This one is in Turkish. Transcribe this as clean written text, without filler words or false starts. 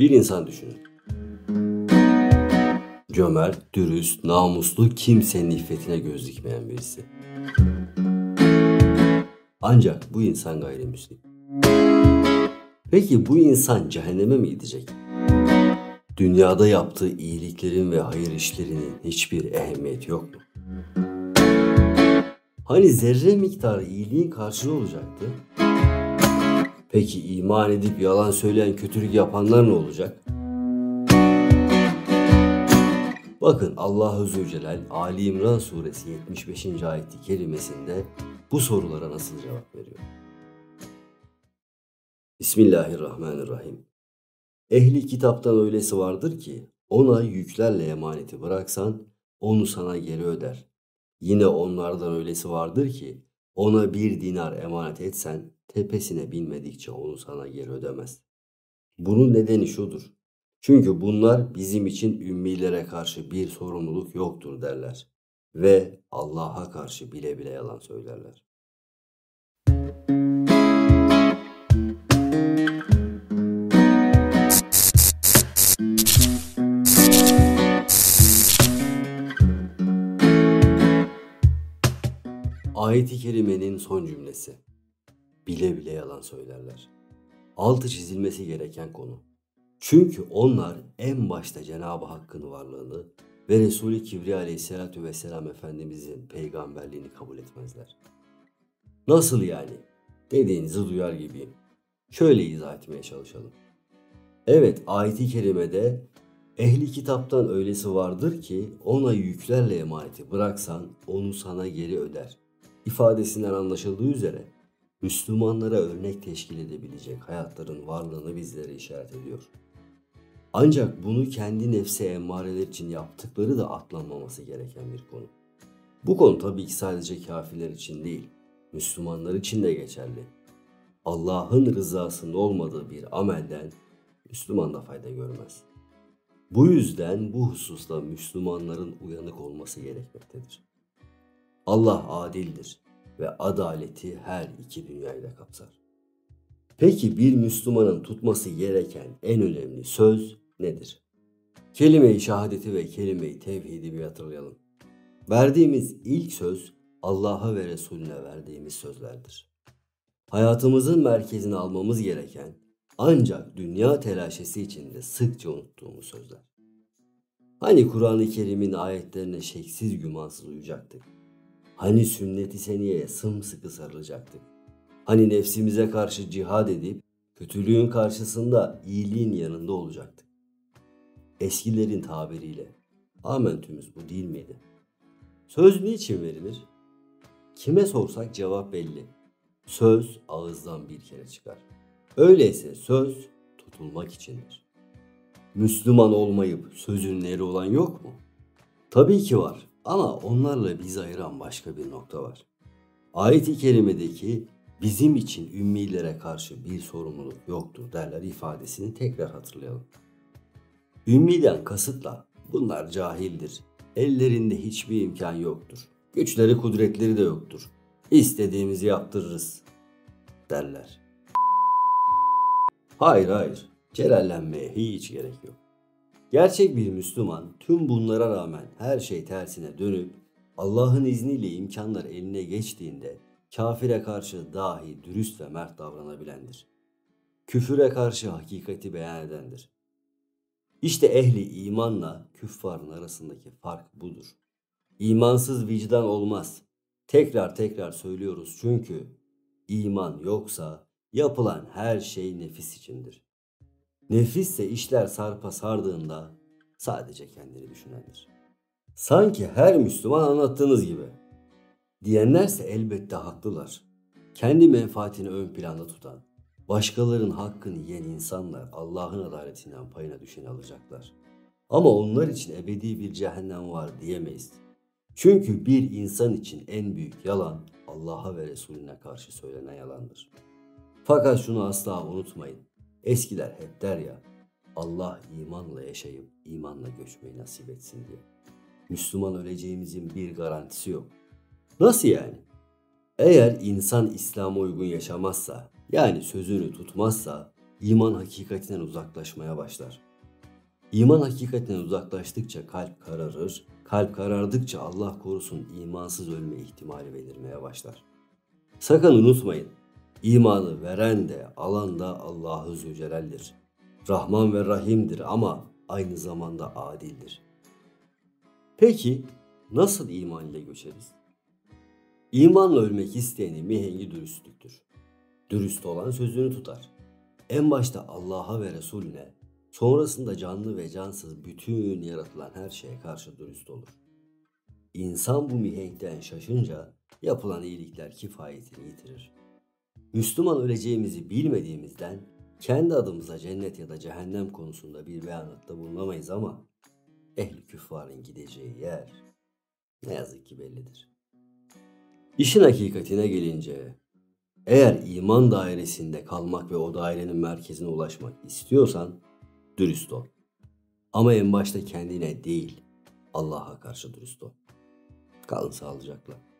Bir insan düşünün. Cömert, dürüst, namuslu, kimsenin iffetine göz dikmeyen birisi. Ancak bu insan gayrimüslim. Peki bu insan cehenneme mi gidecek? Dünyada yaptığı iyiliklerin ve hayır işlerinin hiçbir ehemmiyeti yok mu? Hani zerre miktarı iyiliğin karşılığı olacaktı? Peki iman edip yalan söyleyen, kötülük yapanlar ne olacak? Bakın Allah Azze ve Celle Ali İmran suresi 75. ayet-i kerimesinde bu sorulara nasıl cevap veriyor? Bismillahirrahmanirrahim. Ehli kitaptan öylesi vardır ki ona yüklerle emaneti bıraksan onu sana geri öder. Yine onlardan öylesi vardır ki ona 1 dinar emanet etsen tepesine binmedikçe onu sana geri ödemez. Bunun nedeni şudur. Çünkü bunlar bizim için ümmilere karşı bir sorumluluk yoktur derler. Ve Allah'a karşı bile bile yalan söylerler. Ayet-i kerimenin son cümlesi. Bile bile yalan söylerler. Altı çizilmesi gereken konu. Çünkü onlar en başta Cenab-ı Hakk'ın varlığını ve Resul-i Kibriya Aleyhisselatü Vesselam Efendimizin peygamberliğini kabul etmezler. Nasıl yani? Dediğinizi duyar gibiyim. Şöyle izah etmeye çalışalım. Evet, ayet-i kerimede ehli kitaptan öylesi vardır ki ona yüklerle emaneti bıraksan onu sana geri öder ifadesinden anlaşıldığı üzere Müslümanlara örnek teşkil edebilecek hayatların varlığını bizlere işaret ediyor. Ancak bunu kendi nefsi emmareler için yaptıkları da atlanmaması gereken bir konu. Bu konu tabii ki sadece kafirler için değil, Müslümanlar için de geçerli. Allah'ın rızasında olmadığı bir amelden Müslüman da fayda görmez. Bu yüzden bu hususta Müslümanların uyanık olması gerekmektedir. Allah adildir ve adaleti her iki dünyayı da kapsar. Peki bir Müslümanın tutması gereken en önemli söz nedir? Kelime-i şehadeti ve kelime-i tevhidi bir hatırlayalım. Verdiğimiz ilk söz Allah'a ve Resulüne verdiğimiz sözlerdir. Hayatımızın merkezine almamız gereken ancak dünya telaşesi içinde sıkça unuttuğumuz sözler. Hani Kur'an-ı Kerim'in ayetlerine şeksiz gümansız uyacaktık? Hani sünnet-i seniyeye sımsıkı sarılacaktık? Hani nefsimize karşı cihad edip kötülüğün karşısında iyiliğin yanında olacaktık? Eskilerin tabiriyle amentümüz bu değil miydi? Söz niçin verilir? Kime sorsak cevap belli. Söz ağızdan bir kere çıkar. Öyleyse söz tutulmak içindir. Müslüman olmayıp sözün eri olan yok mu? Tabii ki var ama onlarla bizi ayıran başka bir nokta var. Ayet-i kerimedeki bizim için ümmilere karşı bir sorumluluk yoktur derler ifadesini tekrar hatırlayalım. Ümmiden kasıtla bunlar cahildir, ellerinde hiçbir imkan yoktur, güçleri kudretleri de yoktur, İstediğimizi yaptırırız derler. Hayır, celallenmeye hiç gerek yok. Gerçek bir Müslüman tüm bunlara rağmen her şey tersine dönüp Allah'ın izniyle imkanlar eline geçtiğinde kafire karşı dahi dürüst ve mert davranabilendir. Küfüre karşı hakikati beyan edendir. İşte ehli imanla küffarın arasındaki fark budur. İmansız vicdan olmaz. Tekrar söylüyoruz çünkü iman yoksa yapılan her şey nefis içindir. Nefisse işler sarpa sardığında sadece kendini düşünendir. Sanki her Müslüman anlattığınız gibi. Diyenlerse elbette haklılar. Kendi menfaatini ön planda tutan, başkalarının hakkını yiyen insanlar Allah'ın adaletinden payına düşeni alacaklar. Ama onlar için ebedi bir cehennem var diyemeyiz. Çünkü bir insan için en büyük yalan Allah'a ve Resulüne karşı söylenen yalandır. Fakat şunu asla unutmayın. Eskiler hep der ya, Allah imanla yaşayıp imanla göçmeyi nasip etsin diye. Müslüman öleceğimizin bir garantisi yok. Nasıl yani? Eğer insan İslam'a uygun yaşamazsa, yani sözünü tutmazsa, iman hakikatinden uzaklaşmaya başlar. İman hakikatinden uzaklaştıkça kalp kararır, kalp karardıkça Allah korusun imansız ölme ihtimali belirmeye başlar. Sakın unutmayın, imanı veren de alan da Allah-u Zülcelal'dir. Rahman ve Rahim'dir ama aynı zamanda adildir. Peki nasıl iman ile göçeriz? İmanla ölmek isteyenin mihengi dürüstlüktür. Dürüst olan sözünü tutar. En başta Allah'a ve Resulüne, sonrasında canlı ve cansız bütün yaratılan her şeye karşı dürüst olur. İnsan bu mihenkten şaşınca yapılan iyilikler kifayetini yitirir. Müslüman öleceğimizi bilmediğimizden kendi adımıza cennet ya da cehennem konusunda bir beyanatta bulunamayız ama ehli küffarın gideceği yer ne yazık ki bellidir. İşin hakikatine gelince, eğer iman dairesinde kalmak ve o dairenin merkezine ulaşmak istiyorsan dürüst ol. Ama en başta kendine değil, Allah'a karşı dürüst ol. Kalın sağlıcakla.